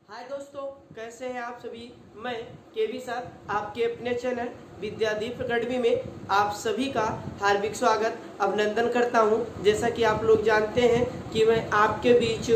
हाय दोस्तों, कैसे हैं आप सभी। मैं केवी सर आपके अपने चैनल विद्यादीप अकेडमी में आप सभी का हार्दिक स्वागत अभिनंदन करता हूं। जैसा कि आप लोग जानते हैं कि मैं आपके बीच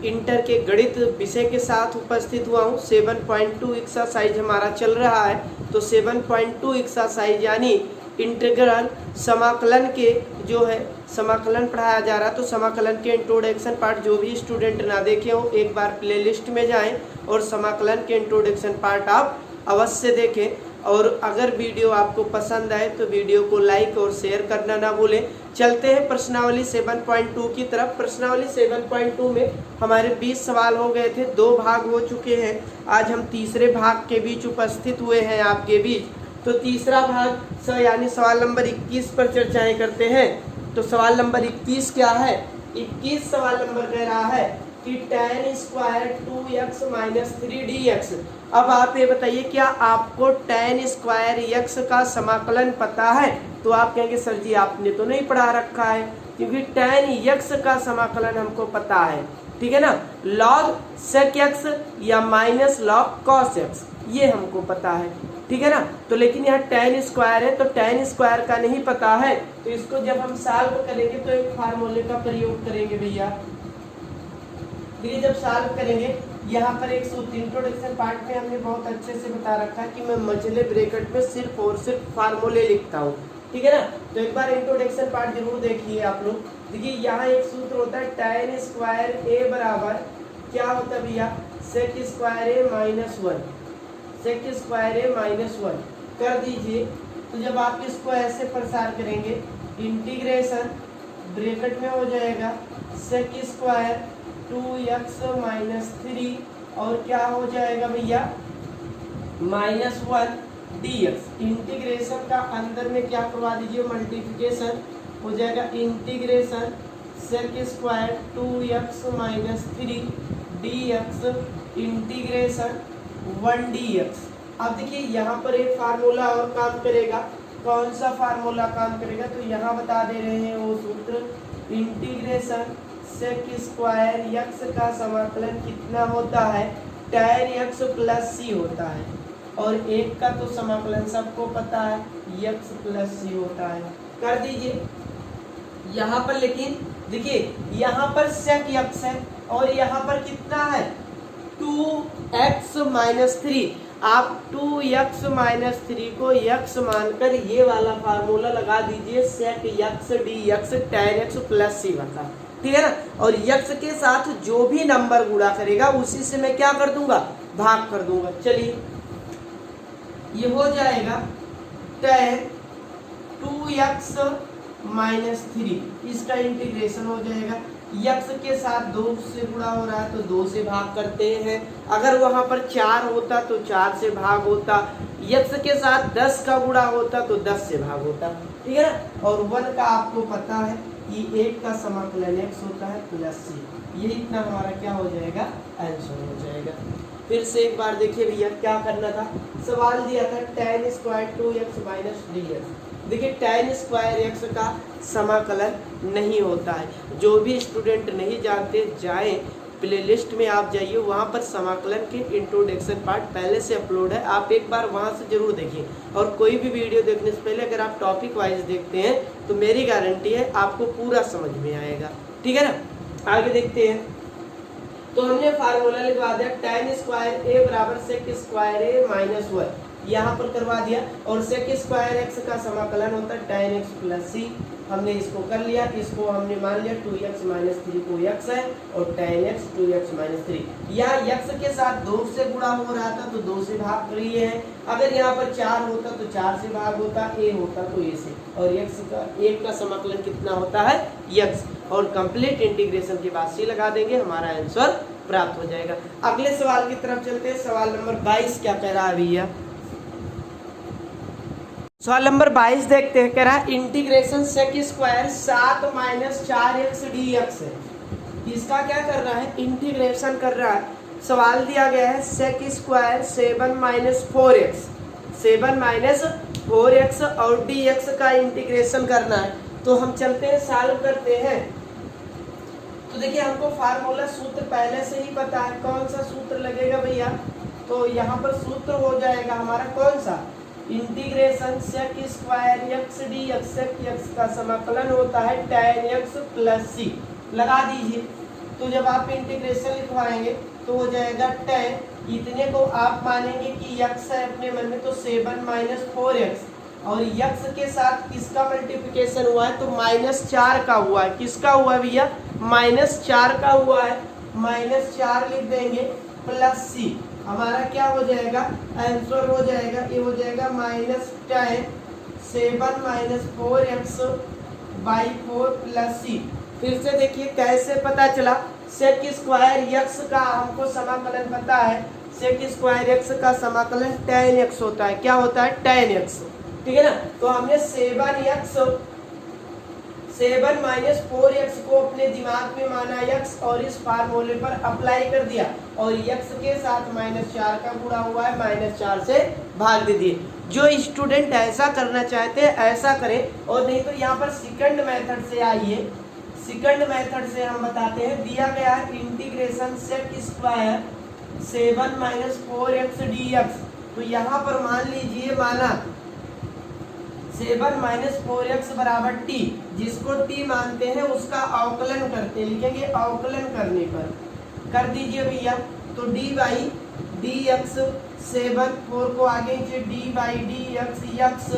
इंटर के गणित विषय के साथ उपस्थित हुआ हूं। 7.2 एक्सरसाइज हमारा चल रहा है। तो 7.2 एक्सरसाइज यानी इंटीग्रल समाकलन के जो है समाकलन पढ़ाया जा रहा है। तो समाकलन के इंट्रोडक्शन पार्ट जो भी स्टूडेंट ना देखे हो, एक बार प्लेलिस्ट में जाएं और समाकलन के इंट्रोडक्शन पार्ट आप अवश्य देखें। और अगर वीडियो आपको पसंद आए तो वीडियो को लाइक और शेयर करना ना भूलें। चलते हैं प्रश्नावली 7.2 की तरफ। प्रश्नावली 7.2 में हमारे 20 सवाल हो गए थे, 2 भाग हो चुके हैं। आज हम तीसरे भाग के बीच उपस्थित हुए हैं आपके बीच। तो तीसरा भाग यानी सवाल नंबर 21 पर चर्चाएं करते हैं। तो सवाल नंबर 21 क्या है। 21 सवाल नंबर कह रहा है कि tan square 2x minus 3dx। अब आप ये बताइए, क्या आपको tan स्क्वायर x का समाकलन पता है। तो आप कहेंगे सर जी आपने तो नहीं पढ़ा रखा है, क्योंकि tan x का समाकलन हमको पता है, ठीक है ना। log sec x या माइनस log cos x ये हमको पता है, ठीक है ना। तो लेकिन यहाँ tan स्क्वायर है, तो tan स्क्वायर का नहीं पता है। तो इसको जब हम सॉल्व करेंगे तो एक फार्मूले का प्रयोग करेंगे भैया। देखिए जब सॉल्व करेंगे, यहाँ पर एक सूत्र इंट्रोडक्शन पार्ट में हमने बहुत अच्छे से बता रखा है कि मैं मझले ब्रैकेट में सिर्फ और सिर्फ फार्मूले लिखता हूँ, ठीक है ना। तो एक बार इंट्रोडक्शन पार्ट जरूर देखिए आप लोग। देखिए यहाँ एक सूत्र होता है tan स्क्वायर a बराबर क्या होता है भैया, sec square a minus 1, sec square a minus 1 कर दीजिए। तो जब आप इसको ऐसे प्रसार करेंगे, इंटीग्रेशन ब्रैकेट में हो जाएगा sec स्क्वायर 2x माइनस 3 और क्या हो जाएगा भैया माइनस 1 dx। इंटीग्रेशन का अंदर में क्या करवा दीजिए, मल्टीप्लिकेशन हो जाएगा integration sec square 2x minus 3 dx integration 1 dx। अब देखिए यहाँ पर एक फार्मूला और काम करेगा। कौन सा फार्मूला काम करेगा, तो यहाँ बता दे रहे हैं वो सूत्र, इंटीग्रेशन sec स्क्वायर x का समाकलन कितना होता है, tan x प्लस c होता है। और एक का तो समाकलन सबको पता है, x प्लस c होता है। कर दीजिए यहाँ पर। लेकिन देखिए यहाँ पर sec x है और यहाँ पर कितना है 2x माइनस 3। आप 2x माइनस 3 को x मानकर ये वाला फार्मूला लगा दीजिए, sec x dx tan x plus c बता, ठीक है ना। और x के साथ जो भी नंबर गुणा करेगा उसी से मैं क्या कर दूंगा, भाग कर दूंगा। चलिए ये हो जाएगा tan 2x माइनस 3, इसका इंटीग्रेशन हो जाएगा। x के साथ 2 से गुणा हो रहा है तो 2 से भाग करते हैं। अगर वहां पर 4 होता तो 4 से भाग होता, x के साथ 10 का गुणा होता तो 10 से भाग होता, ठीक है ना। और 1 का आपको पता है कि 1 का समाकलन x होता है प्लस c। ये इतना हमारा क्या हो जाएगा, आंसर हो जाएगा। फिर से एक बार देखिए भैया क्या करना था। सवाल दिया था tan square 2x minus dx। देखिए tan स्क्वायर x का समाकलन नहीं होता है। जो भी स्टूडेंट नहीं जानते जाएं प्लेलिस्ट में, आप जाइए, वहाँ पर समाकलन के इंट्रोडक्शन पार्ट पहले से अपलोड है, आप एक बार वहाँ से जरूर देखिए। और कोई भी वीडियो देखने से पहले अगर आप टॉपिक वाइज देखते हैं तो मेरी गारंटी है आपको पूरा समझ में आएगा, ठीक है ना। आगे देखते हैं। तो हमने फार्मूला लिखवा दिया tan स्क्वायर a बराबर sec स्क्वायर a माइनस 1, यहाँ पर करवा दिया। और sec स्क्वायर x का समाकलन होता है tan x प्लस c। हमने इसको कर लिया, इसको हमने मान लिया 2x माइनस 3 को x है और tan x 2x माइनस 3। या x के साथ 2 से गुणा हो रहा था तो 2 से भाग कर लिए हैं। अगर यहाँ पर 4 होता तो 4 से भाग होता, a होता तो a से। और x का 1 का समाकलन कितना होता है x, और कंप्लीट इंटीग्रेशन के बाद c लगा देंगे, हमारा आंसर प्राप्त हो जाएगा। अगले सवाल की तरफ चलते हैं। सवाल नंबर 22 क्या कह रहा है भैया। सवाल नंबर 22 देखते हैं। कह रहा है integration sec square 7 minus 4x dx है। इसका क्या कर रहा है, इंटीग्रेशन कर रहा है। सवाल दिया गया है sec square 7 minus 4x, 7 minus 4x और dx का इंटीग्रेशन करना है। तो हम चलते हैं सॉल्व करते हैं। तो देखिए हमको फार्मूला सूत्र पहले से ही पता है, कौन सा सूत्र लगेगा भैया, तो यहाँ पर सूत्र हो जाएगा हमारा कौन सा, integration sec square x d x का समाकलन होता है tan x प्लस सी, लगा दीजिए। तो जब आप इंटीग्रेशन लिखवाएंगे तो हो जाएगा tan, इतने को आप मानेंगे कि x है अपने मन में, तो 7 माइनस 4x, और x के साथ किसका मल्टीप्लिकेशन हुआ है, तो -4 का हुआ है। किसका हुआ भैया, -4 का हुआ है, -4 लिख देंगे प्लस सी, हमारा क्या हो जाएगा, आंसर हो जाएगा, ये हो जाएगा -tan 7 minus 4x by 4 plus C. फिर से देखिए कैसे पता चला, सेक स्क्वायर x का हमको समाकलन पता है, सेक स्क्वायर x का समाकलन tan x होता है। क्या होता है, tan x, ठीक है ना। तो हमने 7 माइनस 4x को अपने दिमाग में माना x और इस फार्मूले पर अप्लाई कर दिया, और x के साथ -4 का गुणा हुआ है, -4 से भाग दे दिए। जो स्टूडेंट ऐसा करना चाहते हैं ऐसा करें, और नहीं तो यहाँ पर सेकंड मेथड से आइए। सेकंड मेथड से हम बताते हैं, दिया गया है integration sec square 7 minus 4x dx, तो यहाँ पर मान लीजिए माना 7 माइनस 4x बराबर t, जिसको t मानते हैं उसका अवकलन करते हैं, लिखेंगे अवकलन करने पर कर दीजिए भैया, तो d बाई डी एक्स 7, 4 को आगे नीचे d बाई डी एक्स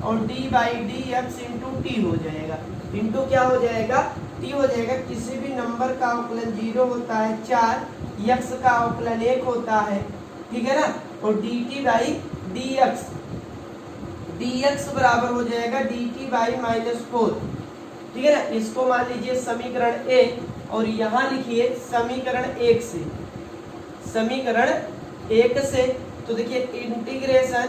और d by d x into t हो जाएगा, इंटू क्या हो जाएगा, t हो जाएगा। किसी भी नंबर का अवकलन 0 होता है 4, x का अवकलन 1 होता है, ठीक है ना, और dt बाई dx बराबर हो जाएगा dt बाई -4, ठीक है ना। इसको मान लीजिए समीकरण 1, और यहाँ लिखिए समीकरण 1 से, समीकरण 1 से, तो देखिए इंटीग्रेशन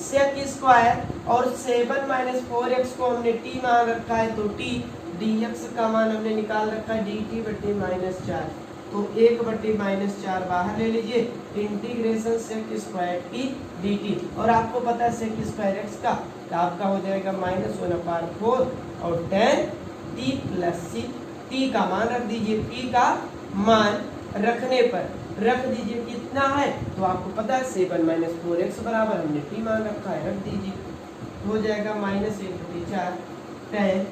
सेक स्क्वायर और 7 माइनस 4x को हमने t मान रखा है, तो t dx का मान हमने निकाल रखा है dt बटे -4, तो 1/-4 बाहर ले लीजिए, integration sec square t dt, और आपको पता है सेक स्क्वायर x का, तो आपका हो जाएगा -1/4 और tan t प्लस सी, t का मान रख दीजिए, t का मान रखने पर रख दीजिए कितना है, तो आपको पता है 7 माइनस 4x बराबर हमने t मान रखा है, रख दीजिए, हो जाएगा -1/4 tan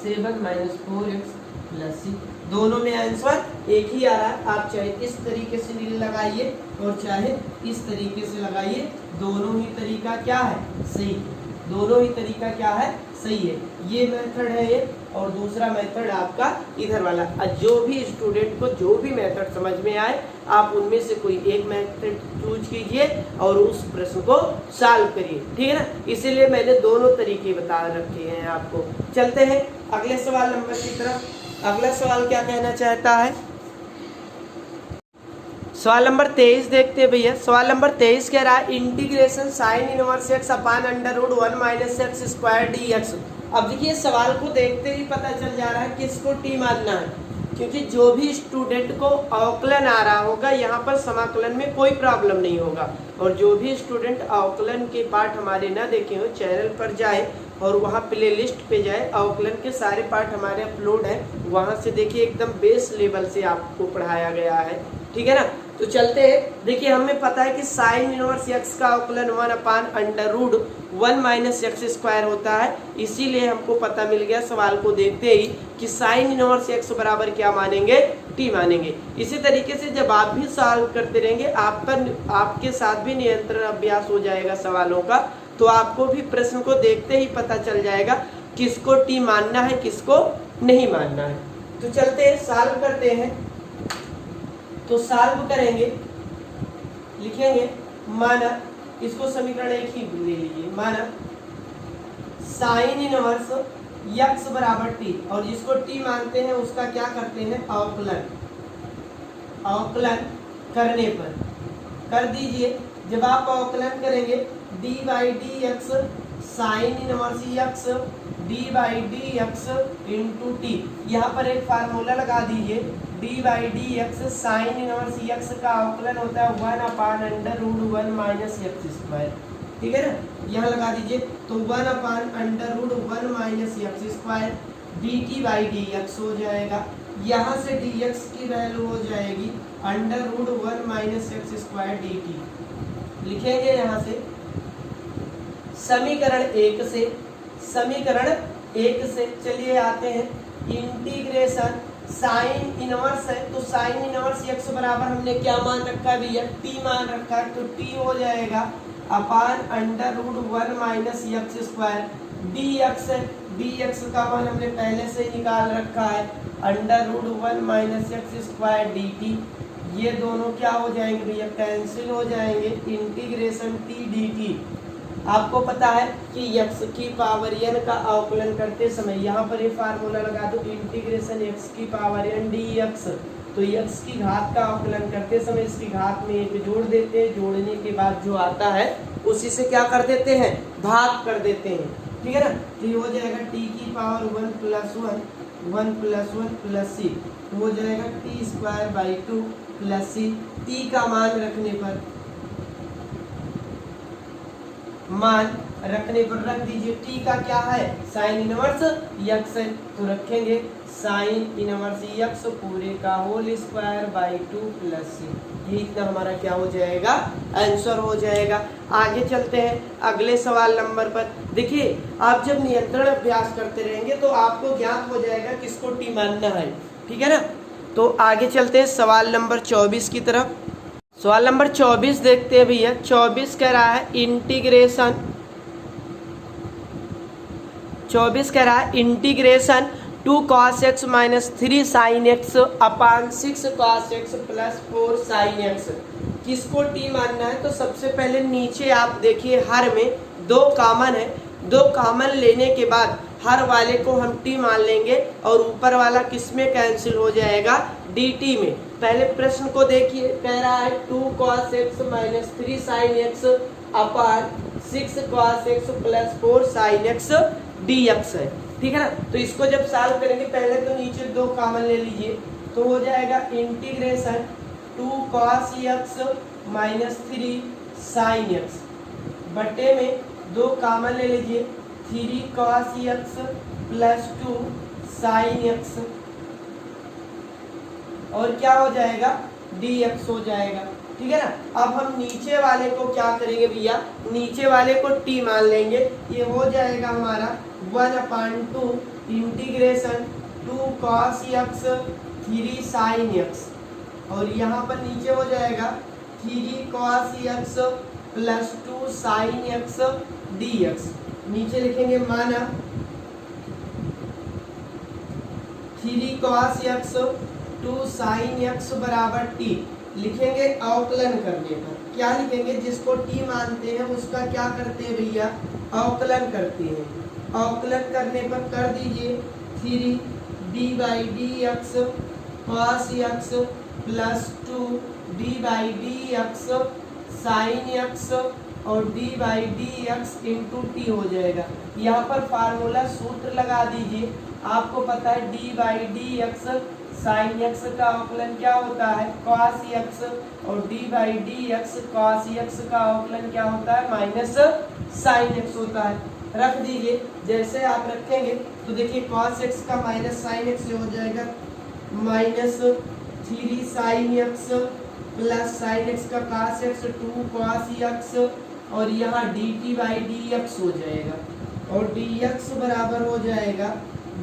7 माइनस 4x प्लस सी। दोनों में आंसर एक ही आ रहा है, आप चाहे इस तरीके से लगाइए और चाहे इस तरीके से लगाइए, दोनों ही तरीका क्या है, सही, दोनों ही तरीका क्या है, सही है। ये मेथड है ये, और दूसरा मेथड आपका इधर वाला। जो भी स्टूडेंट को जो भी मेथड समझ में आए, आप उनमें से कोई एक मेथड चूज कीजिए और उस प्रश्न को सॉल्व करिए, ठीक है ना। इसीलिए मैंने दोनों तरीके बता रखे हैं आपको। चलते हैं अगले सवाल नंबर की तरफ। अगला सवाल क्या कहना चाहता है, सवाल नंबर 23 देखते हैं भैया। सवाल नंबर 23 कह रहा है इंटीग्रेशन साइन इनवर्स x अपान √1 माइनस एक्स स्क्वायर dx। अब देखिए सवाल को देखते ही पता चल जा रहा है किसको t मानना है, क्योंकि जो भी स्टूडेंट को अवकलन आ रहा होगा यहाँ पर समाकलन में कोई प्रॉब्लम नहीं होगा, और जो भी स्टूडेंट अवकलन के पार्ट हमारे ना देखे हो चैनल पर जाए और वहाँ प्ले लिस्ट पे जाए, अवकलन के सारे पार्ट हमारे अपलोड हैं, वहाँ से देखिए एकदम बेस लेवल से आपको पढ़ाया गया है, ठीक है ना। तो चलते हैं, देखिए हमें पता है कि साइन इनवर्स x का अवकलन 1/√1 माइनस एक्स स्क्वायर होता है, इसीलिए हमको पता मिल गया सवाल को देखते ही कि साइन इनवर्स x बराबर क्या मानेंगे, t मानेंगे। इसी तरीके से जब आप भी सॉल्व करते रहेंगे, आपके साथ भी नियंत्रण अभ्यास हो जाएगा सवालों का, तो आपको भी प्रश्न को देखते ही पता चल जाएगा किसको t मानना है किसको नहीं मानना है। तो चलते हैं सॉल्व करते हैं। तो सॉल्व करेंगे, लिखेंगे माना, इसको समीकरण 1 ही ले लीजिए, माना साइन इनवर्स x बराबर t, और जिसको t मानते हैं उसका क्या करते हैं, अवकलन, अवकलन करने पर कर दीजिए। जब आप अवकलन करेंगे d by d x sine inverse x d by d x into T, यहाँ पर एक फार्मूला लगा दीजिए, d by d x sine inverse x का अवकलन होता है 1/√1 माइनस एक्स स्क्वायर, ठीक है ना, यहाँ लगा दीजिए। तो 1/√1 minus x square dt by d x हो जाएगा, यहाँ से dx की वैल्यू हो जाएगी √1 माइनस एक्स स्क्वायर dt। लिखेंगे यहाँ से समीकरण एक से चलिए आते हैं इंटीग्रेशन साइन इनवर्स है, तो साइन इनवर्स एक्स बराबर हमने क्या मान रखा है भैया, टी मान रखा है, तो टी हो जाएगा अपान √1 माइनस एक्स स्क्वायर dx है, dx का मान हमने पहले से ही निकाल रखा है √1 माइनस एक्स स्क्वायर dt। ये दोनों क्या हो जाएंगे भैया, कैंसिल हो जाएंगे, इंटीग्रेशन टी dt। आपको पता है कि x की पावर n का अवकलन करते समय यहाँ पर ये फार्मूला लगा दो, इंटीग्रेशन x की पावर n dx, तो x की घात का अवकलन करते समय इसकी घात में एक जोड़ देते हैं, जोड़ने के बाद जो आता है उसी से क्या कर देते हैं, भाग कर देते हैं, ठीक है ना। तो ये हो जाएगा t की पावर 1 + 1 प्लस c, तो हो जाएगा t² 2 प्लस c। t का मान रखने पर रख दीजिए, t का क्या है, साइन इनवर्स x है, तो रखेंगे साइन इनवर्स x पूरे का whole square by 2 plus c। ये इतना हमारा क्या हो जाएगा, आंसर हो जाएगा। आगे चलते हैं अगले सवाल नंबर पर। देखिए आप जब नियंत्रण अभ्यास करते रहेंगे तो आपको ज्ञात हो जाएगा किसको टी मानना है, ठीक है ना। तो आगे चलते हैं सवाल नंबर 24 की तरफ। सवाल नंबर 24 देखते हैं भैया। 24 कह रहा है integration 2 cos x minus 3 sin x अपान 6 cos x plus 4 sin x। किसको टी मानना है, तो सबसे पहले नीचे आप देखिए हर में 2 कॉमन है, 2 कॉमन लेने के बाद हर वाले को हम टी मान लेंगे और ऊपर वाला किस में कैंसिल हो जाएगा, dt में। पहले प्रश्न को देखिए, कह रहा है 2 cos x minus 3 sin x अपान 6 cos x plus 4 sin x dx है, ठीक है ना। तो इसको जब सॉल्व करेंगे पहले तो नीचे 2 कॉमन ले लीजिए, तो हो जाएगा integration 2 cos x minus 3 sin x बटे में 2 कॉमन ले लीजिए 3 cos x plus 2 sin x, और क्या हो जाएगा, dx हो जाएगा, ठीक है ना। अब हम नीचे वाले को क्या करेंगे भैया, नीचे वाले को t मान लेंगे। ये हो जाएगा हमारा 1/2 integration 2 cos x 3 sin x, और यहाँ पर नीचे हो जाएगा 3 cos x plus 2 sin x dx। नीचे लिखेंगे माना 3 cos x 2 sin x बराबर t। लिखेंगे अवकलन करने पर, क्या लिखेंगे, जिसको t मानते हैं उसका क्या करते हैं भैया, अवकलन करते हैं। अवकलन करने पर कर दीजिए 3 d/dx cos x plus 2 d/dx sin x और d/dx इंटू टी हो जाएगा। यहाँ पर फार्मूला सूत्र लगा दीजिए, आपको पता है d/dx sin x का अवकलन क्या होता है, cos x, और d/dx cos x का अवकलन क्या होता है, माइनस sin x होता है। रख दीजिए, जैसे आप रखेंगे तो देखिए cos x का माइनस sin x हो जाएगा minus 3 sin x plus sin x का cos x 2 cos x, और यहाँ dt/dx हो जाएगा, और dx बराबर हो जाएगा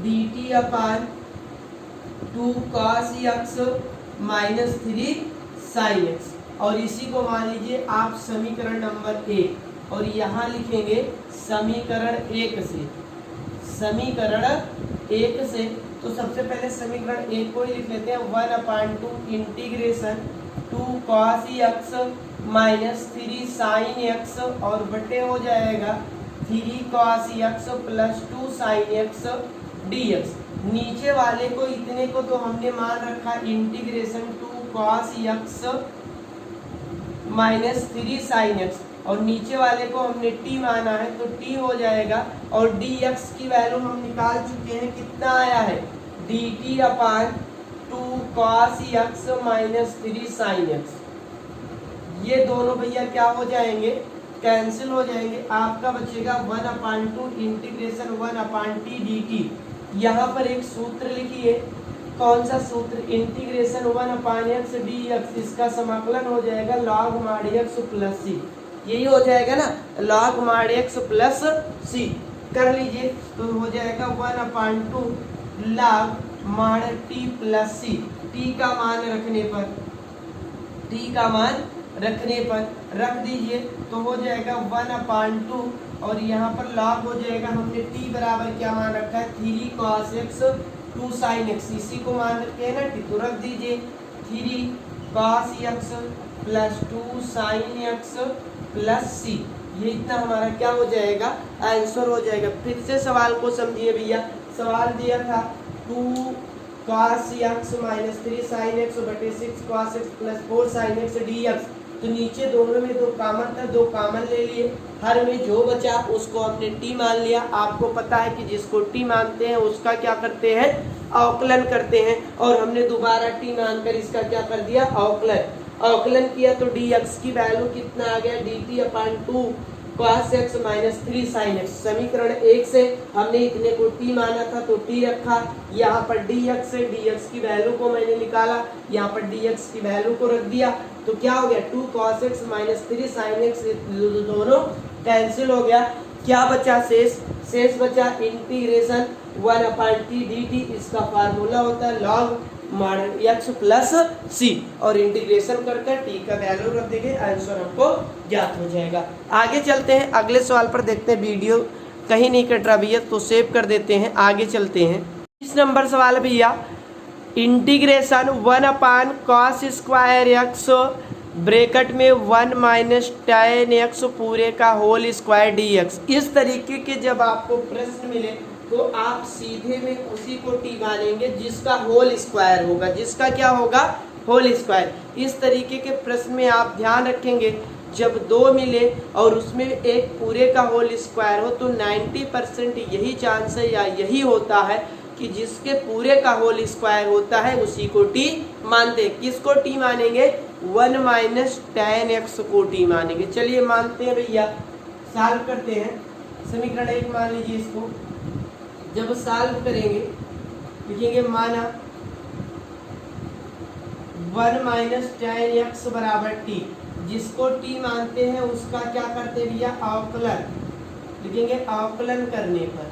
dt अपान 2 cos x minus 3 sin x, और इसी को मान लीजिए आप समीकरण नंबर 1, और यहाँ लिखेंगे समीकरण 1 से। तो सबसे पहले समीकरण 1 को ही लिख लेते हैं, 1/2 integration 2 cos x minus 3 sin x, और बटे हो जाएगा 3 cos x plus 2 sin x dx। नीचे वाले को इतने को तो हमने मान रखा integration 2 cos x minus 3 sin x, और नीचे वाले को हमने t माना है, तो t हो जाएगा, और dx की वैल्यू हम निकाल चुके हैं, कितना आया है, dt अपान 2 cos x minus 3 sin x। ये दोनों भैया क्या हो जाएंगे, कैंसिल हो जाएंगे, आपका बचेगा 1/2 इंटीग्रेशन 1/t dt। यहाँ पर एक सूत्र लिखिए, कौन सा सूत्र, इंटीग्रेशन 1/x dx, इसका समाकलन हो जाएगा log mod x plus C, यही हो जाएगा ना, log mod x प्लस सी कर लीजिए तो हो जाएगा 1/2 log mod t प्लस सी। t का मान रखने पर रख दीजिए तो हो जाएगा 1/2 और यहाँ पर log हो जाएगा, हमने t बराबर क्या मान रखा है 3 cos x 2 sin x, इसी को मान रखे है ना t, तो रख दीजिए 3 cos x plus 2 sin x plus C, ये इतना हमारा क्या हो जाएगा, आंसर हो जाएगा। फिर से सवाल को समझिए भैया, सवाल दिया था 2 cos x minus 3 sin x बटे 6 cos x plus 4 sin x dx, तो नीचे दोनों में दो कॉमन था, दो कॉमन ले लिए, हर में जो बचा उसको हमने t मान लिया। आपको पता है कि जिसको t मानते हैं उसका क्या करते हैं, अवकलन करते हैं, और हमने दोबारा t मानकर इसका क्या कर दिया, अवकलन किया तो dx की वैल्यू कितना आ गया, dt/2 cos x minus 3 sin x। समीकरण 1 से हमने इतने को t माना था तो t रखा, यहाँ पर dx से dx की वैल्यू को मैंने निकाला, यहाँ पर dx की वैल्यू को रख दिया, तो क्या हो गया 2 cos x minus 3 sin x, दोनों कैंसिल हो गया। क्या बचा, शेष बचा इंटीग्रेशन 1/t dt, इसका फार्मूला होता है log mod x प्लस सी, और इंटीग्रेशन करके t का वैल्यू रख देंगे, आंसर हमको ज्ञात हो जाएगा। आगे चलते हैं, अगले सवाल पर देखते हैं, वीडियो कहीं नहीं कट रहा भैया तो सेव कर देते हैं, आगे चलते हैं। 20 नंबर सवाल भैया, integration 1/cos square x bracket में 1 माइनस tan x पूरे का होल स्क्वायर dx। इस तरीके के जब आपको प्रश्न मिले तो आप सीधे में उसी को t मानेंगे जिसका होल स्क्वायर होगा, जिसका क्या होगा, होल स्क्वायर। इस तरीके के प्रश्न में आप ध्यान रखेंगे, जब दो मिले और उसमें एक पूरे का होल स्क्वायर हो तो 90% यही चांस है या यही होता है कि जिसके पूरे का होल स्क्वायर होता है उसी को t मानते हैं। किसको t मानेंगे, 1 माइनस tan x को t मानेंगे। चलिए मानते हैं भैया, सॉल्व करते हैं। समीकरण 1 मान लीजिए, इसको जब सॉल्व करेंगे लिखेंगे माना 1 माइनस tan x बराबर t, जिसको t मानते हैं उसका क्या करते हैं भैया, अवकलन लिखेंगे, अवकलन करने पर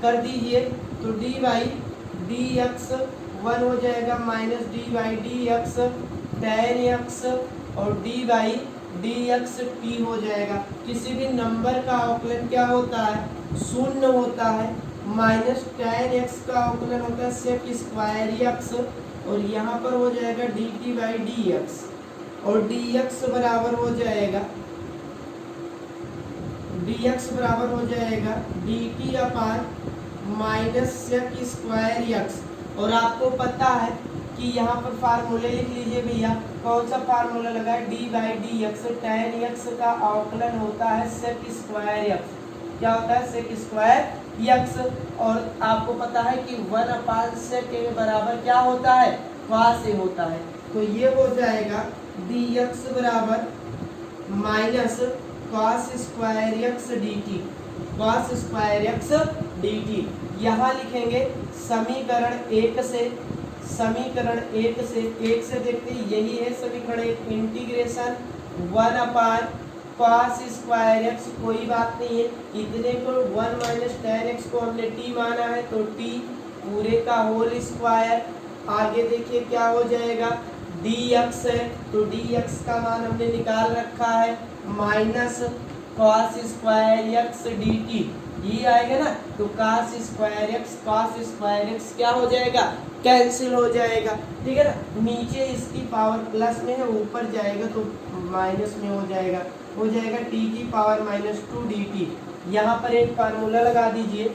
कर दीजिए तो dy dx 1 हो जाएगा minus dy dx tan x और dy dx t हो जाएगा। किसी भी नंबर का अवकलन क्या होता है, शून्य होता है, माइनस tan x का अवकलन होता है सेक स्क्वायर x, और यहाँ पर हो जाएगा dt/dx और dx बराबर हो जाएगा dt/ minus sec square x। और आपको पता है कि यहाँ पर फार्मूले लिख लीजिए भैया, कौन सा फार्मूला लगा है, d/dx tan x का अवकलन होता है सेक स्क्वायर x, क्या होता है, सेक स्क्वायर x। और आपको पता है कि 1/sec के बराबर क्या होता है, cos a होता है, तो ये हो जाएगा dx बराबर minus cos square x dt, cos square x dt। यहाँ लिखेंगे समीकरण 1 से, एक से देखते हैं, यही है समीकरण 1, इंटीग्रेशन 1/cos स्क्वायर x, कोई बात नहीं है, इतने को 1 माइनस tan x को हमने t माना है तो t पूरे का होल स्क्वायर, आगे देखिए क्या हो जाएगा, dx है तो dx का मान हमने निकाल रखा है minus cos square x dt, ये आएगा ना, तो cos स्क्वायर x क्या हो जाएगा, कैंसिल हो जाएगा, ठीक है ना। नीचे इसकी पावर प्लस में है, ऊपर जाएगा तो माइनस में हो जाएगा t की पावर -2 dt। यहाँ पर एक फार्मूला लगा दीजिए,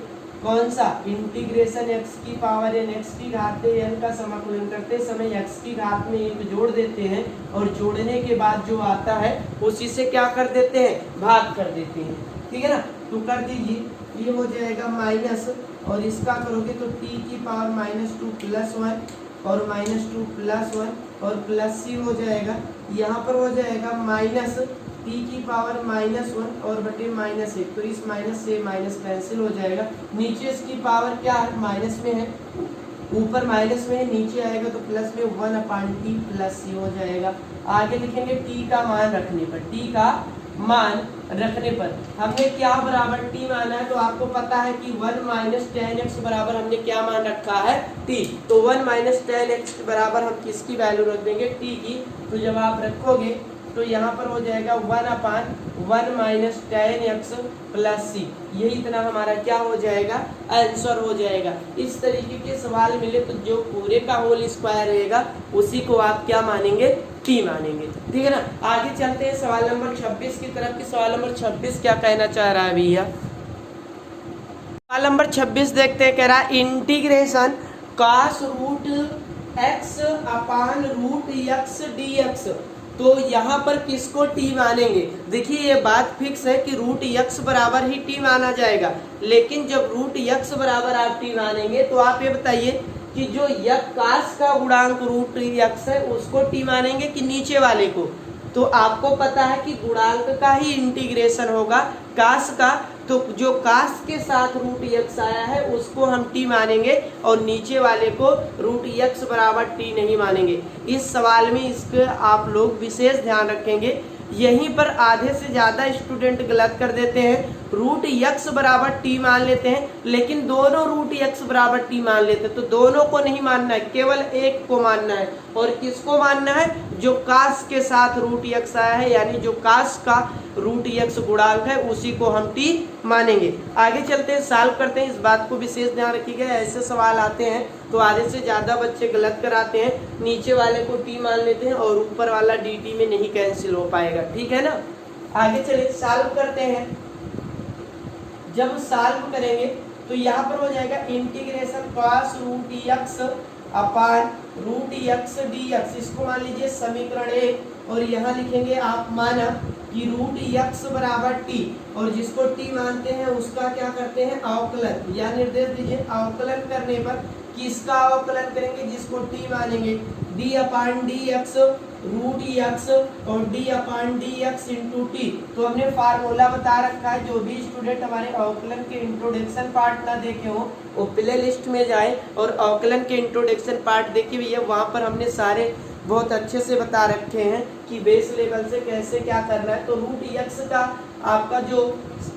कौन सा, इंटीग्रेशन x की पावर n, x की घात n का समाकलन करते समय x की घात में 1 जोड़ देते हैं और जोड़ने के बाद जो आता है उसी से क्या कर देते हैं, भाग कर देते हैं, ठीक है ना। तो कर दीजिए, ये हो जाएगा माइनस, और इसका करोगे तो t की पावर -2 प्लस 1 और -2 प्लस 1 और प्लस c हो जाएगा, यहाँ पर हो जाएगा माइनस t की पावर -1 और बटे -1, तो इस माइनस से माइनस कैंसिल हो जाएगा, नीचे इसकी पावर क्या है, माइनस में है ऊपर माइनस में है, नीचे आएगा तो प्लस में 1/t प्लस सी हो जाएगा। आगे लिखेंगे t का मान रखने पर, t का मान रखने पर हमने क्या बराबर t माना है, तो आपको पता है कि 1 माइनस टेन एक्स बराबर हमने क्या मान रखा है t। तो 1 माइनस टेन एक्स बराबर हम किसकी वैल्यू रख देंगे, t की। तो जब आप रखोगे तो यहाँ पर हो जाएगा 1/1 minus ten x plus C, यही इतना हमारा क्या हो जाएगा, आंसर हो जाएगा। इस तरीके के सवाल मिले तो जो पूरे का होल स्क्वायर रहेगा उसी को आप क्या मानेंगे, टी मानेंगे, ठीक है ना। आगे चलते हैं सवाल नंबर 26 की तरफ कि सवाल नंबर 26 क्या कहना चाह रहा है भैया। सवाल नंबर 26 देखते हैं, कह रहा है integration cos root x upon root x dx। तो यहाँ पर किसको t मानेंगे, देखिए ये बात फिक्स है कि रूट x बराबर ही t माना जाएगा, लेकिन जब रूट x बराबर आप t मानेंगे तो आप ये बताइए कि जो cos का गुणांक रूट x है उसको t मानेंगे कि नीचे वाले को। तो आपको पता है कि गुणांक का ही इंटीग्रेशन होगा cos का, तो जो cos के साथ रूट x आया है उसको हम t मानेंगे और नीचे वाले को रूट x बराबर t नहीं मानेंगे। इस सवाल में इसके आप लोग विशेष ध्यान रखेंगे, यहीं पर आधे से ज़्यादा स्टूडेंट गलत कर देते हैं, रूट x बराबर t मान लेते हैं लेकिन दोनों रूट x बराबर t मान लेते हैं। तो दोनों को नहीं मानना है, केवल एक को मानना है। और किसको मानना है, जो cos के साथ रूट x आया है, यानी जो cos का रूट x गुणांक है उसी को हम t मानेंगे। आगे चलते हैं, सॉल्व करते हैं। इस बात को विशेष ध्यान रखिएगा, ऐसे सवाल आते हैं तो आधे से ज़्यादा बच्चे गलत कराते हैं, नीचे वाले को t मान लेते हैं और ऊपर वाला dt में नहीं कैंसिल हो पाएगा, ठीक है ना। आगे चलिए सॉल्व करते हैं। जब सॉल्व करेंगे तो यहाँ पर हो जाएगा integration cos root x upon root x dx, इसको मान लीजिए समीकरण 1 और यहाँ लिखेंगे आप माना कि रूट x बराबर t, और जिसको t मानते हैं उसका क्या करते हैं, अवकलन या निर्देश दीजिए। अवकलन करने पर किसका अवकलन करेंगे, जिसको t मानेंगे, d/dx रूट x और d/dx इंटू टी। तो हमने फार्मूला बता रखा है, जो भी स्टूडेंट हमारे अवकलन के इंट्रोडक्शन पार्ट ना देखे हो वो प्ले लिस्ट में जाए और अवकलन के इंट्रोडक्शन पार्ट देखिए भैया, वहाँ पर हमने सारे बहुत अच्छे से बता रखे हैं कि बेस लेवल से कैसे क्या करना है। तो रूट x का आपका जो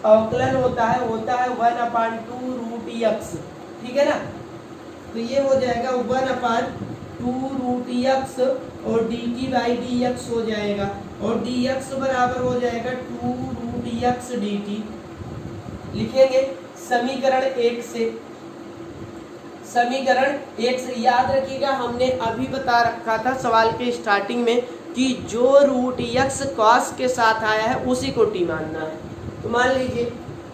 अवकलन होता है 1/2 रूट x, ठीक है ना। तो ये हो जाएगा 1/2 रूट x और dt/dx हो जाएगा, और dx बराबर हो जाएगा 2 रूट x dt। लिखेंगे समीकरण 1 से, समीकरण 1 से याद रखिएगा हमने अभी बता रखा था सवाल के स्टार्टिंग में कि जो रूट x cos के साथ आया है उसी को t मानना है। तो मान लीजिए,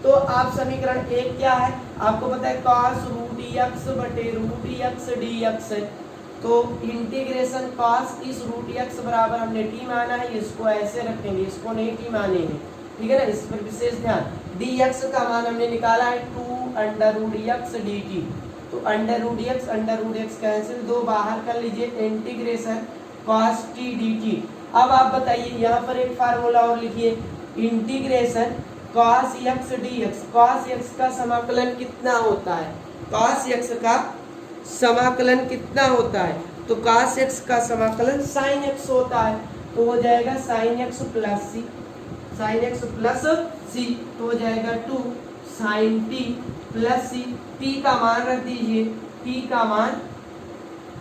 तो आप समीकरण 1 क्या है, आपको पता है cos रूट x बटे रूट x dx है। तो इंटीग्रेशन cos इस रूट x बराबर हमने t माना है, इसको ऐसे रखेंगे, इसको नहीं t मानेंगे, ठीक है ना। इस पर विशेष ध्यान। dx का मान हमने निकाला है 2√x dt। तो √x कैंसिल, दो बाहर कर लीजिए, इंटीग्रेशन cos t dt। अब आप बताइए, यहाँ पर एक फार्मूला और लिखिए, integration cos x dx। cos x का समाकलन कितना होता है, cos x का समाकलन कितना होता है, तो cos x का समाकलन sin x होता है। तो हो जाएगा sin x प्लस सी, sin x प्लस सी, तो हो जाएगा 2 sin t प्लस सी। t का मान रख दीजिए, t का मान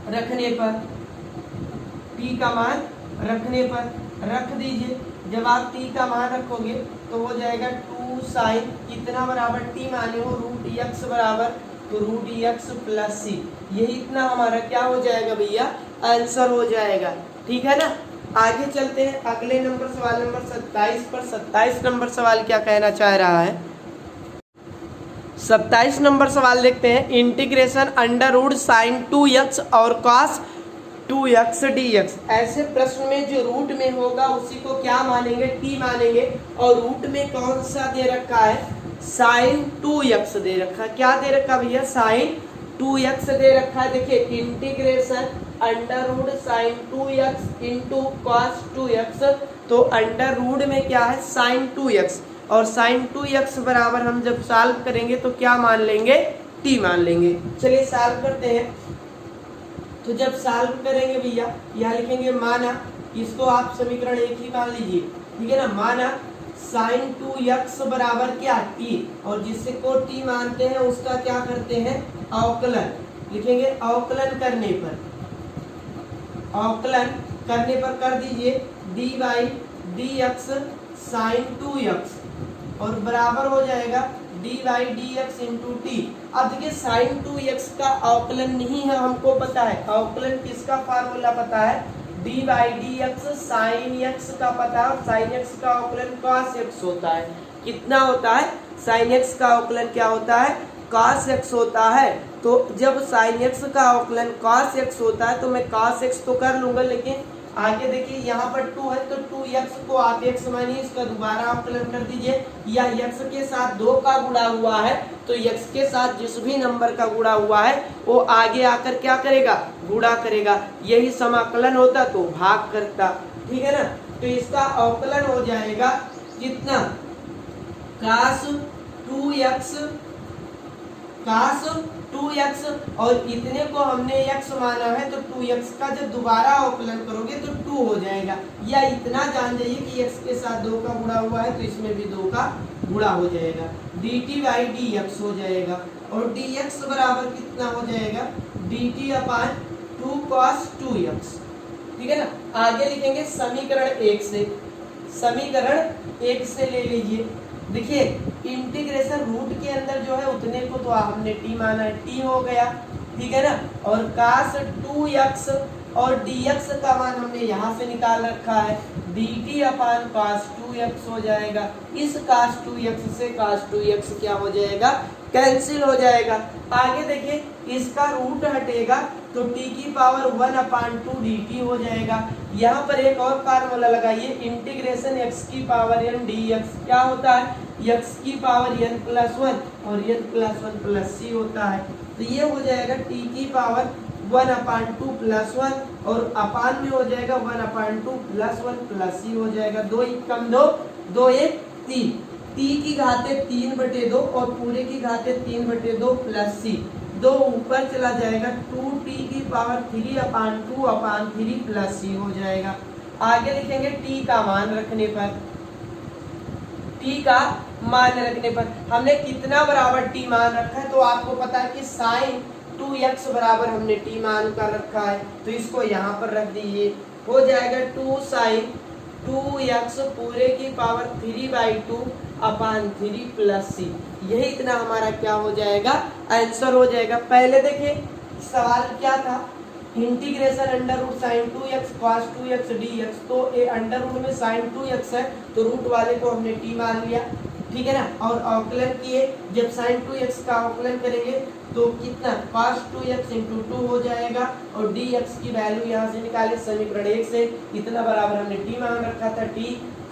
रखने पर, t का मान रखने पर रख दीजिए। जब आप t का मान रखोगे तो हो जाएगा 2 sin कितना बराबर t माने हो, रूट x बराबर, तो रूट x प्लस सी, यही इतना हमारा क्या हो जाएगा भैया, आंसर हो जाएगा, ठीक है ना। आगे चलते हैं अगले नंबर, सवाल नंबर 27 पर। 27 नंबर सवाल क्या कहना चाह रहा है, 27 नंबर सवाल देखते हैं। Integration under root sine 2x और cos 2x dx। ऐसे प्रश्न में जो रूट में होगा उसी को क्या मानेंगे, t मानेंगे। और रूट में कौन सा दे रखा है, साइन 2x दे रखा है। क्या दे रखा भैया, साइन 2x दे रखा है। देखिए integration under root sine 2x into cos 2x, तो अंडर रूट में क्या है, साइन 2x, और साइन 2x बराबर हम जब सॉल्व करेंगे तो क्या मान लेंगे, t मान लेंगे। चलिए सॉल्व करते हैं। तो जब सॉल्व करेंगे भैया यहाँ लिखेंगे माना, इसको आप समीकरण एक ही मान लीजिए, ठीक है ना। माना sin 2x बराबर क्या t, और जिससे को t मानते हैं उसका क्या करते हैं अवकलन लिखेंगे। अवकलन करने पर कर दीजिए dy dx sin 2x और बराबर हो जाएगा dy dx इंटू टी। अब देखिए sin 2x का अवकलन नहीं है, हमको पता है अवकलन किसका फार्मूला पता है, dy dx sin x का पता है। sin x का अवकलन cos x होता है। कितना होता है, sin x का अवकलन क्या होता है, cos x होता है। तो जब sin x का अवकलन cos x होता है तो मैं cos x तो कर लूंगा, लेकिन आगे देखिए यहाँ पर 2 है तो 2x को आप x मानिए, इसका दोबारा अवकलन कर दीजिए। या x के साथ 2 का गुणा हुआ है तो x के साथ जिस भी नंबर का गुणा हुआ है वो आगे आकर क्या करेगा, गुणा करेगा। यही समाकलन होता तो भाग करता, ठीक है ना। तो इसका अवकलन हो जाएगा कितना, cos 2x और इतने को हमने x माना है तो 2x का जब दोबारा अवकलन करोगे तो 2 हो जाएगा। या इतना जान जाइए कि x के साथ 2 का गुणा हुआ है तो इसमें भी 2 का गुणा हो जाएगा, dt बाई dx हो जाएगा। और dx बराबर कितना हो जाएगा, dt अपान 2 cos 2x, ठीक है ना। आगे लिखेंगे समीकरण 1 से, समीकरण 1 से ले लीजिए। देखिए इंटीग्रेशन रूट के अंदर जो है उतने को तो हमने t माना है, t हो गया, ठीक है ना। और cos 2x और dx का मान हमने यहाँ से निकाल रखा है, dt अपान cos 2x हो जाएगा। इस cos 2x से cos 2x क्या हो जाएगा, कैंसिल हो जाएगा। आगे देखिए इसका रूट हटेगा तो t की पावर 1 अपान 2 dt हो जाएगा। यहाँ पर एक और फार्मूला लगाइए, इंटीग्रेशन x की पावर n dx क्या होता है, x की पावर n प्लस 1 और n प्लस 1 प्लस c होता है। तो ये हो जाएगा t की पावर 1 अपान 2 प्लस 1 और अपान में हो जाएगा 1 अपान 2 प्लस 1 प्लस c हो जाएगा। 2 1 कम 2, 2 1 3, t की घाते 3/2 और पूरे की घाते 3/2 प्लस c, 2 ऊपर चला जाएगा, 2t की पावर 3 अपान 2 अपान 3 प्लस c हो जाएगा। आगे लिखेंगे t का मान रखने पर, t का मान रखने पर हमने कितना बराबर t मान रखा है, तो आपको पता है कि sin 2x बराबर हमने t मान का रखा है, तो इसको यहाँ पर रख दीजिए। हो जाएगा 2 sin 2x पूरे की पावर 3/2 अपान 3 प्लस c। यही इतना हमारा क्या हो जाएगा, आंसर हो जाएगा। पहले देखिए सवाल क्या था, integration under root sine 2x cos 2x dx, तो ये अंडर रूट में साइन 2x है तो रूट वाले को हमने t मान लिया, ठीक है ना। और अवकलन किए, जब साइन 2x का अवकलन करेंगे तो कितना cos 2x इंटू 2 हो जाएगा और dx की वैल्यू यहाँ से निकाले समीकरण 1 से, इतना बराबर हमने t मान रखा था, t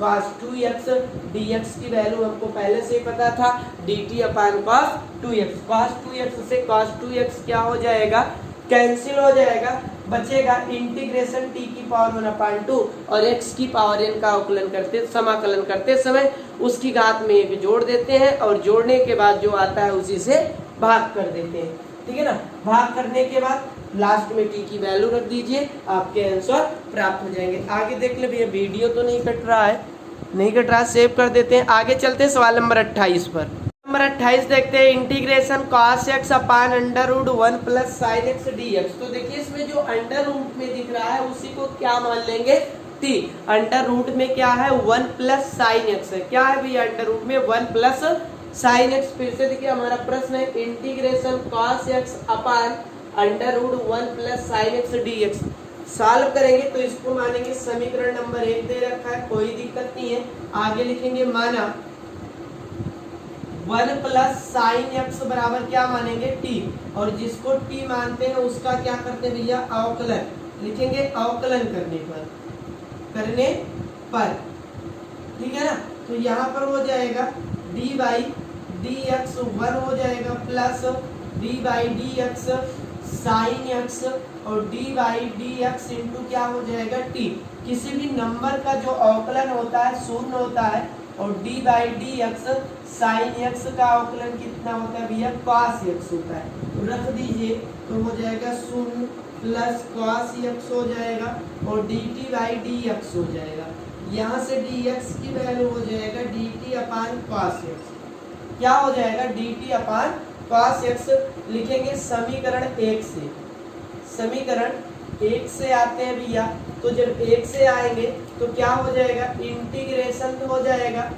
cos 2x, dx की वैल्यू हमको पहले से ही पता था dt अपान cos 2x। cos 2x से cos 2x क्या हो जाएगा, कैंसिल हो जाएगा, बचेगा इंटीग्रेशन t की पावर 1 अपान 2 और x की पावर n का अवकलन करते समाकलन करते समय उसकी घात में एक जोड़ देते हैं और जोड़ने के बाद जो आता है उसी से भाग कर देते हैं, ठीक है ना। भाग करने के बाद लास्ट में t की वैल्यू रख दीजिए, आपके आंसर प्राप्त हो जाएंगे। आगे देख ले भैया, वीडियो तो नहीं कट रहा है, नहीं कट रहा, सेव कर देते हैं। आगे चलते हैं सवाल नंबर 28 पर। नंबर 28 देखते हैं, integration cos x upon under root 1 plus sine x dx। तो देखिए इसमें जो अंडर रूट में दिख रहा है उसी को क्या मान लेंगे, t। अंडर रूट में क्या है, 1 प्लस साइन एक्स है। क्या है भैया अंडर रूट में 1 प्लस साइन एक्स। फिर से देखिए हमारा प्रश्न है integration cos x upon under root 1 plus sine x dx। Solve करेंगे तो इसको मानेंगे समीकरण नंबर 1 दे रखा है, कोई दिक्कत नहीं है। आगे लिखेंगे माना 1 प्लस साइन एक्स बराबर क्या मानेंगे, t, और जिसको t मानते हैं उसका क्या करते हैं भैया, अवकलन लिखेंगे। अवकलन करने पर ठीक है ना। तो यहाँ पर हो जाएगा d बाई डी एक्स 1 हो जाएगा plus d by d x sign x और d by d x into क्या हो जाएगा, t। किसी भी नंबर का जो अवकलन होता है शून्य होता है और d by d x sign x का अवकलन कितना होता है भैया, cos x होता है। तो रख दीजिए तो हो जाएगा शून्य प्लस कॉस एक्स हो जाएगा और D T by d x हो जाएगा। यहाँ से डी एक्स की वैल्यू हो जाएगा D T upon cos x. क्या हो जाएगा? D T upon cos x लिखेंगे समीकरण 1 से। समीकरण 1 से आते हैं भैया, तो जब 1 से आएंगे तो क्या हो जाएगा? इंटीग्रेशन हो जाएगा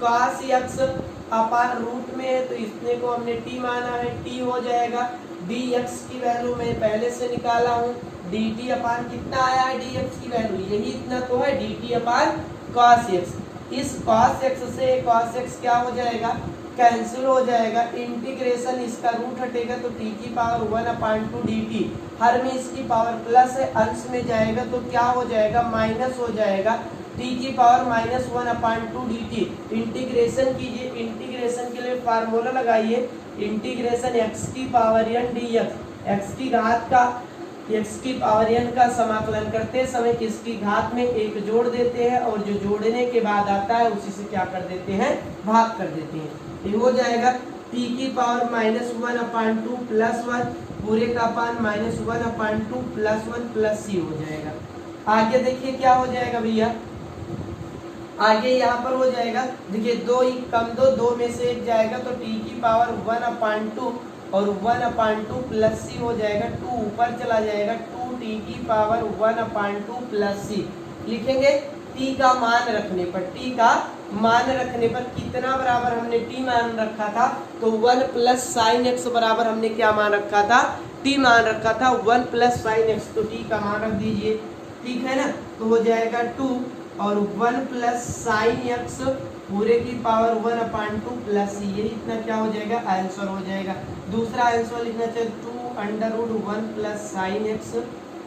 कॉस एक्स अपान रूट में है तो इसने को हमने टी माना है, टी हो जाएगा डी एक्स की वैल्यू मैं पहले से निकाला हूँ, डी टी अपान कितना आया है डी एक्स की वैल्यू, यही इतना तो है D T upon cos x. इस कॉस एक्स से कॉस एक्स क्या हो जाएगा? कैंसिल हो जाएगा। इंटीग्रेशन इसका रूट हटेगा तो टी की पावर 1/2 डी टी, हर में इसकी पावर प्लस है, अंश में जाएगा तो क्या हो जाएगा? माइनस हो जाएगा टी की पावर -1/2 डी टी। इंटीग्रेशन कीजिए, इंटीग्रेशन के लिए फार्मूला लगाइए, इंटीग्रेशन एक्स की power n D x, x की घात का एक्स की पावर n का समाकलन करते समय किसकी घात में एक जोड़ देते हैं और जो जोड़ने के बाद आता है उसी से क्या कर देते हैं? भाग कर देते हैं। ये हो जाएगा t की पावर -1/2 प्लस 1 पूरे का पान -1/2 प्लस 1 प्लस c हो जाएगा। आगे देखिए क्या हो जाएगा भैया, आगे यहाँ पर हो जाएगा, देखिए 2 ही कम 2 में से 1 जाएगा तो t की पावर 1/2 और 1/2 प्लस c हो जाएगा, 2 ऊपर चला जाएगा 2t की पावर 1/2 प्लस c। लिखेंगे t का मान रखने पर, t का मान रखने पर कितना बराबर हमने t मान रखा था? तो 1 प्लस साइन एक्स बराबर हमने क्या मान रखा था? t मान रखा था 1 प्लस साइन एक्स, तो t का मान रख दीजिए, ठीक है ना। तो हो जाएगा 2 और 1 प्लस साइन एक्स पूरे की पावर 1/2 प्लस c, ये इतना क्या हो जाएगा? आंसर हो जाएगा। दूसरा आंसर लिखना चाहिए 2√1 plus sine x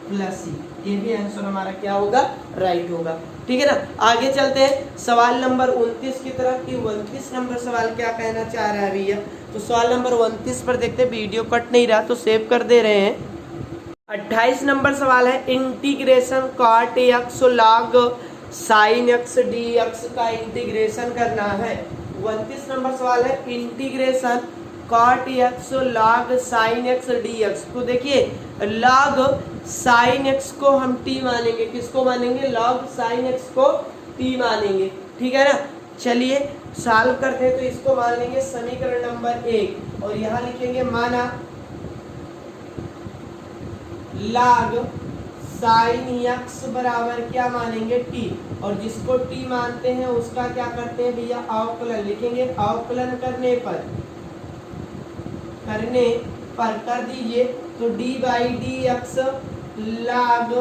plus c, ये भी आंसर हमारा क्या होगा? राइट होगा, ठीक है ना। आगे चलते हैं सवाल नंबर 29 की तरफ कि 29 नंबर सवाल क्या कहना चाह रहा है भैया। तो सवाल नंबर 29 पर देखते हैं, वीडियो कट नहीं रहा तो सेव कर दे रहे हैं। 28 नंबर सवाल है integration cot x log sine x d x का इंटीग्रेशन करना है। 29 नंबर सवाल है integration cot x log sine x d x. तो देखिए लॉग साइन एक्स को हम टी मानेंगे, किसको मानेंगे? लॉग साइन एक्स को टी मानेंगे, ठीक है ना। चलिए सॉल्व करते हैं, तो इसको मान लेंगे समीकरण नंबर 1 और यहाँ लिखेंगे माना लॉग साइन एक्स बराबर क्या मानेंगे? टी, और जिसको टी मानते हैं उसका क्या करते हैं भैया? अवकलन लिखेंगे। अवकलन करने पर कर दीजिए तो d by d x log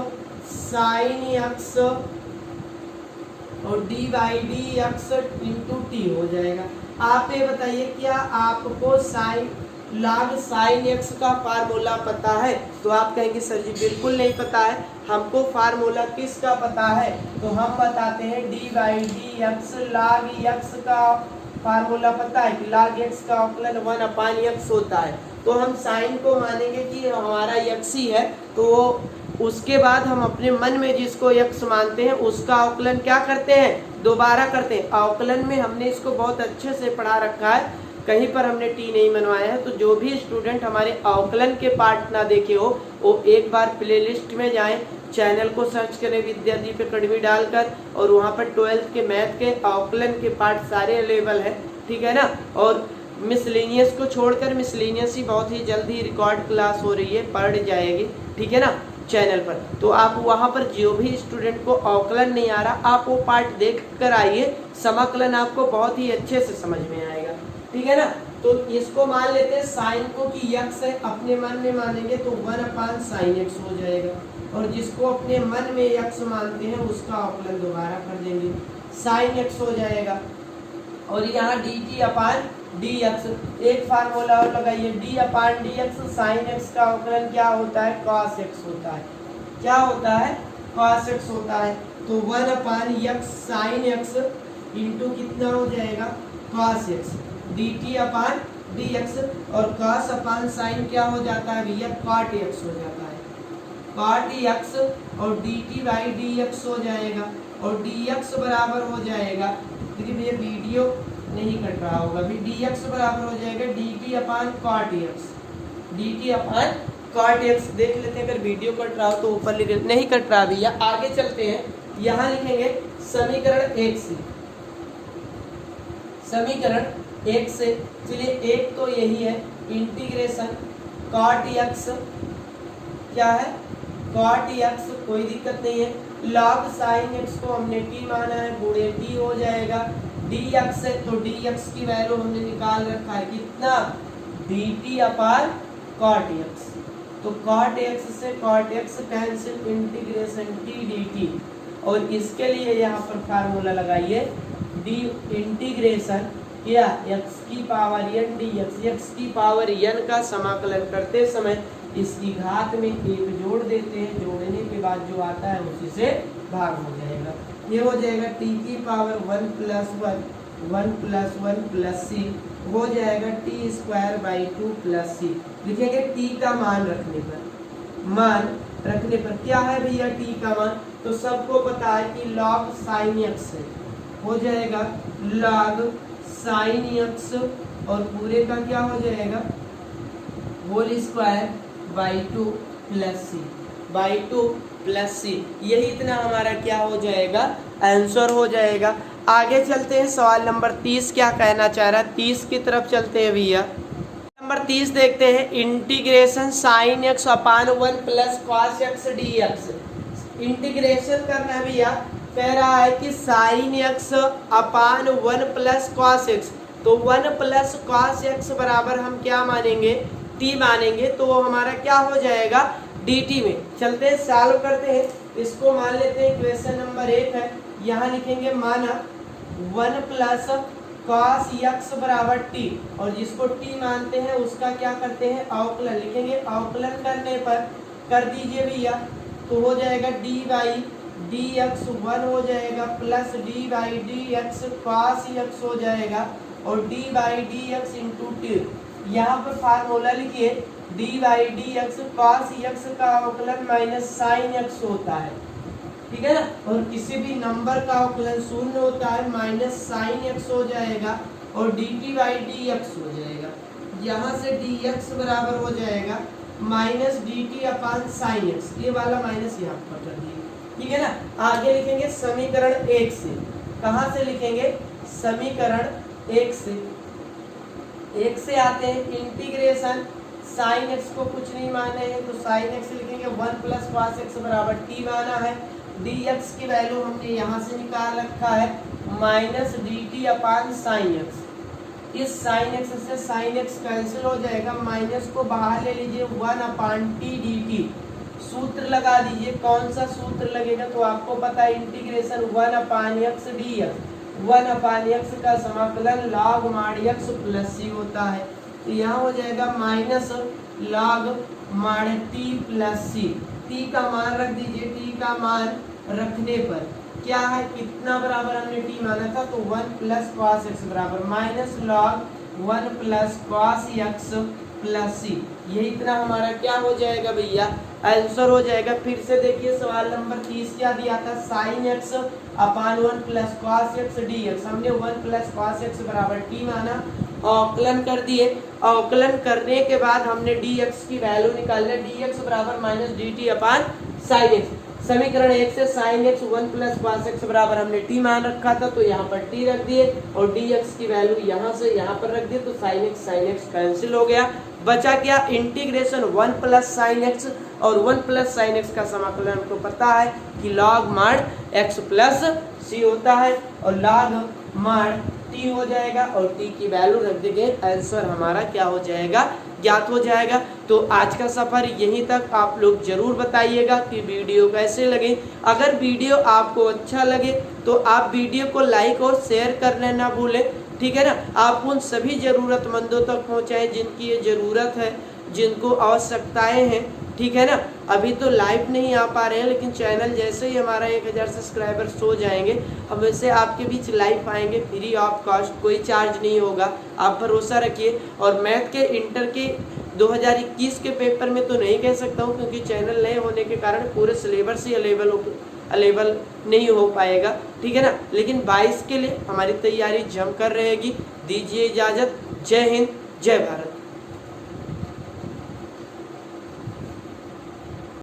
sine x और d by d x into t हो जाएगा। आप ये बताइए क्या आपको साइन लॉग साइन एक्स का फार्मूला पता है? तो आप कहेंगे सर जी बिल्कुल नहीं पता है, हमको फार्मूला किसका पता है? तो हम बताते हैं D by d x log x का फार्मूला पता है कि लॉग एक्स का अवकलन 1/x होता है। तो हम साइन को मानेंगे कि हमारा x ही है, तो उसके बाद हम अपने मन में जिसको x मानते हैं उसका अवकलन क्या करते हैं? दोबारा करते हैं। अवकलन में हमने इसको बहुत अच्छे से पढ़ा रखा है, कहीं पर हमने टी नहीं बनवाया है। तो जो भी स्टूडेंट हमारे अवकलन के पार्ट ना देखे हो वो एक बार प्लेलिस्ट में जाएं, चैनल को सर्च करें विद्यादीप अकेडमी डालकर, और वहाँ पर 12th के मैथ के अवकलन के पार्ट सारे अवेलेबल हैं, ठीक है ना। और मिसलेनियस को छोड़कर, मिसलेनियस ही बहुत ही जल्दी रिकॉर्ड क्लास हो रही है, पढ़ जाएगी, ठीक है ना, चैनल पर। तो आप वहाँ पर जो भी स्टूडेंट को अवकलन नहीं आ रहा आप वो पार्ट देख कर आइए, समाकलन आपको बहुत ही अच्छे से समझ में आएगा, ठीक है ना। तो इसको मान लेते हैं साइन को कि x है, अपने मन में मानेंगे तो 1/sin x हो जाएगा, और जिसको अपने मन में x मानते हैं उसका अवकलन दोबारा कर देंगे, sin x हो जाएगा। और यहाँ dt अपान dx, एक फार्मूला और लगाइए, d अपान dx sin x का अवकलन क्या होता है? cos x होता है। क्या होता है? cos x होता है। तो 1/x sin x इंटू कितना हो जाएगा? cos x dt अपान dx, और cos अपान साइन क्या हो जाता है भैया? cot x हो जाता है। cot x और dt बाई dx हो जाएगा, और dx बराबर हो जाएगा, देखिए भैया वीडियो नहीं कट रहा होगा, अभी dx बराबर हो जाएगा dt अपान cot x, dt अपान cot x देख लेते हैं, अगर वीडियो कट रहा हो तो ऊपर लिख, नहीं कट रहा भैया। आगे चलते हैं, यहाँ लिखेंगे समीकरण 1 से, समीकरण 1 से चलिए एक तो यही है इंटीग्रेशन cot x, क्या है cot x, कोई दिक्कत नहीं है। log sin x को हमने t माना है, गुणे t हो जाएगा। dx है तो dx की वैल्यू हमने निकाल रखा है कितना, dt अपान cot x। तो cot x से cot x cancel, integration t dt, और इसके लिए यहाँ पर फार्मूला लगाइए d इंटीग्रेशन क्या x की पावर n dx, x की पावर n का समाकलन करते समय इसकी घात में एक जोड़ देते हैं, जोड़ने के बाद जो आता है उसी से भाग हो जाएगा। ये हो जाएगा t की power 1 plus 1 1 plus 1 plus c हो जाएगा t square by 2 plus c। लिखेंगे t का मान रखने पर, मान रखने पर क्या है भैया t का मान, तो सबको पता है कि log sin x है, हो जाएगा log sin x और पूरे का क्या हो जाएगा whole square by 2 plus C, by 2 plus C. यही इतना हमारा क्या हो जाएगा, आंसर हो जाएगा। आगे चलते हैं, सवाल नंबर 30 क्या कहना चाह रहा है, 30 की तरफ चलते हैं भैया। नंबर 30 देखते हैं, इंटीग्रेशन साइन एक्स अपान 1 plus cos x d x. Integration करना है भैया, कह रहा है कि साइन एक्स अपान 1 प्लस कॉस एक्स, तो 1 प्लस कॉस एक्स बराबर हम क्या मानेंगे, t मानेंगे, तो वो हमारा क्या हो जाएगा dt में। चलते हैं सॉल्व करते हैं, इसको मान लेते हैं इक्वेशन नंबर 1 है, यहाँ लिखेंगे माना 1 प्लस कॉस एक्स बराबर t, और जिसको t मानते हैं उसका क्या करते हैं अवकलन, लिखेंगे अवकलन करने पर कर दीजिए भैया, तो हो जाएगा d बाई डी एक्स 1 हो जाएगा plus d by d x cos x हो जाएगा, और d by d x into T. यहाँ पर फार्मूला लिखिए d by d x cos x का अवकलन माइनस साइन एक्स होता है, ठीक है ना, और किसी भी नंबर का अवकलन शून्य होता है, माइनस साइन एक्स हो जाएगा और dt बाई डी एक्स हो जाएगा। यहाँ से dx बराबर हो जाएगा माइनस dt अपान साइन एक्स, ये वाला माइनस यहाँ पर कर दिए, ठीक है ना। आगे लिखेंगे समीकरण 1 से, कहाँ से लिखेंगे समीकरण 1 से, 1 से आते हैं इंटीग्रेशन साइन एक्स को कुछ नहीं माने हैं, तो साइन एक्स लिखेंगे 1 प्लस कॉस एक्स बराबर t माना है, dx की वैल्यू हमने यहाँ से निकाल रखा है माइनस dt अपान साइन एक्स। इस साइन एक्स से साइन एक्स कैंसिल हो जाएगा, माइनस को बाहर ले लीजिए 1 अपान टी dt, सूत्र लगा दीजिए, कौन सा सूत्र लगेगा, तो आपको पता है इंटीग्रेशन 1 अपान एक्स डी एक्स, 1 अपान एक्स का समाकलन log माड एक्स प्लस सी होता है, तो यहाँ हो जाएगा माइनस log माड टी प्लस सी। टी का मान रख दीजिए, टी का मान रखने पर क्या है, कितना बराबर हमने टी माना था, तो 1 प्लस कॉस एक्स बराबर minus log 1 plus cos x plus C. यही इतना हमारा क्या हो जाएगा भैया, आंसर हो जाएगा। फिर से देखिए सवाल नंबर 30 क्या दिया था, साइन एक्स अपान 1 plus cos x d x, हमने 1 प्लस कॉस एक्स बराबर टी माना, अवकलन कर दिए, अवकलन करने के बाद हमने dx की वैल्यू निकालना, dx बराबर माइनस dt अपान साइन एक्स। समीकरण 1 से sine x 1 plus cos x बराबर हमने t मान रखा था, तो यहाँ पर t रख दिए और dx की वैल्यू यहाँ से यहाँ पर रख दिए, तो साइन एक्स कैंसिल हो गया, बचा क्या इंटीग्रेशन 1 प्लस साइन एक्स, और 1 प्लस साइन एक्स का समाकलन हमको पता है कि log माड x प्लस सी होता है, और log माड t हो जाएगा, और t की वैल्यू रख देंगे, आंसर हमारा क्या हो जाएगा, ज्ञात हो जाएगा। तो आज का सफ़र यहीं तक, आप लोग जरूर बताइएगा कि वीडियो कैसे लगे। अगर वीडियो आपको अच्छा लगे तो आप वीडियो को लाइक और शेयर करना ना भूलें, ठीक है ना। आप उन सभी ज़रूरतमंदों तक पहुँचाएँ जिनकी ये ज़रूरत है, जिनको आवश्यकताएँ हैं, ठीक है ना। अभी तो लाइव नहीं आ पा रहे हैं, लेकिन चैनल जैसे ही हमारा 1000 सब्सक्राइबर्स हो जाएंगे, हम वैसे आपके बीच लाइव आएंगे, फ्री ऑफ कॉस्ट, कोई चार्ज नहीं होगा, आप भरोसा रखिए। और मैथ के इंटर के 2021 के पेपर में तो नहीं कह सकता हूँ, क्योंकि चैनल नए होने के कारण पूरे सिलेबस ही अवेलेबल नहीं हो पाएगा, ठीक है ना। लेकिन 22 के लिए हमारी तैयारी जमकर रहेगी। दीजिए इजाज़त, जय हिंद, जय भारत।